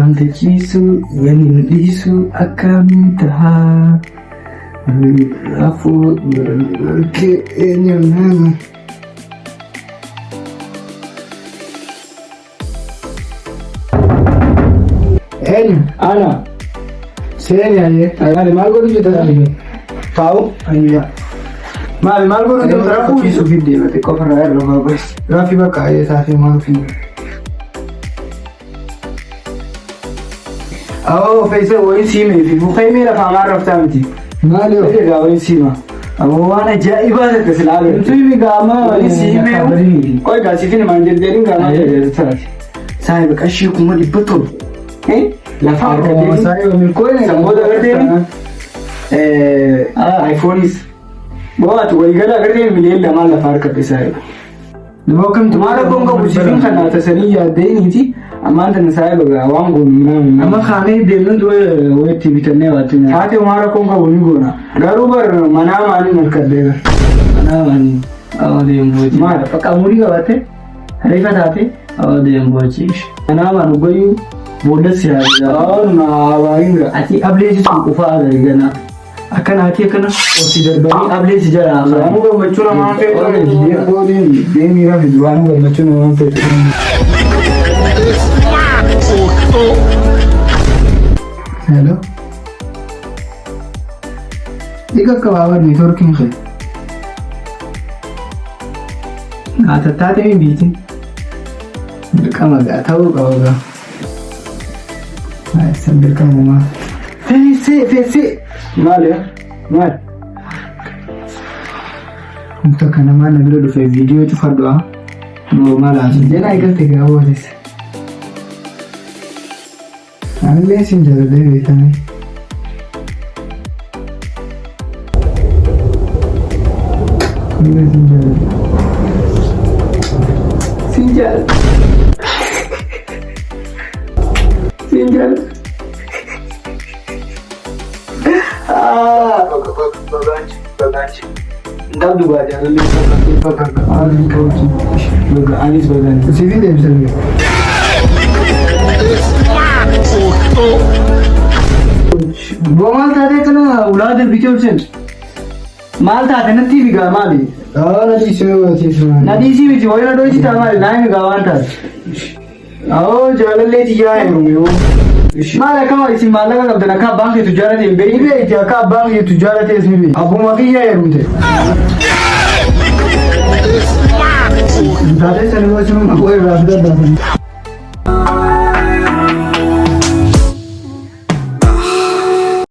namtichisu waliin akkamiin tahaa afur eenyu nama eenyu ana seenyaaye ayyaale maal godhu jedhanii taa'u ayyaa maal godhu jedhu rakkoo isu fidee bate qofa irraa gosa raafi bakka ayee taatee maal fidee. Faisal wayii siimee fi buufamee lafaa maal raftaa miti. Maali yoo egaa wayii siima. Ammoo waan ajaa'ibaa ta'e silaalee. Tuuti gaama wayii siimee. Qoy gaasitiin maan jedheen gaama jedhee taate. Saayiba qashii kuma dhibba tolu. Lafaa argatee. Saayiba milkoon samboota agartee. iPhones. Bohaatu wayii gala agartee miliyoon lamaan lafaa argatee saayiba. Nama kamtu maal akkoon qabu siifin kan naatasanii yaaddeeniti. Ammaan tan saayiba gaa waan goonu amma kaanee deemuun wayitti bitannee waatti nyaata. Haati waan rakkoon qabu ni goona. Garuu bar manaa maanii malkaddeega. Manaa maanii awwa deemu wayitti. Maal fakkaa murii qabatte reefa taate awwa deemu wayitti. Manaa maanu goyyuu booda siyaasa. Awwa naa baay'inga. Ati ableesi sun qufaa agarri ganaa. Akkana ati akkana osii darbanii ableesi jala. Waan gammachuu namaan feetu. Deemii rafi waan gammachuu namaan feetu. Hello. Ika kawawa networking ke. Ata tate mi biti. Kama ga tawo kawaga. Ai sambil kamu ma. Fesi. Male. Mal. Untuk kana mana bilo do fe video tu fardo normal aja. Jena ikan tiga awas. Angle sinjara deh tani. Angle sinjara. Sinjara. Sinjara. Baganci. Ndam juga jangan lupa Anis baganci. Sini deh misalnya. Bomal tadi kena ulah bikin urusan. Mal tadi nanti juga mali. Nanti semua. Nanti sih bici, orang doi sih tamal, naik gawan tas. Jalan lagi jaya rumio. Mal kamu isi mal kan abdana kah bank itu jalan yang beri be, kah bank itu jalan yang sini. Abu mati jaya rumte. Tadi saya mau cuma aku rasa dah.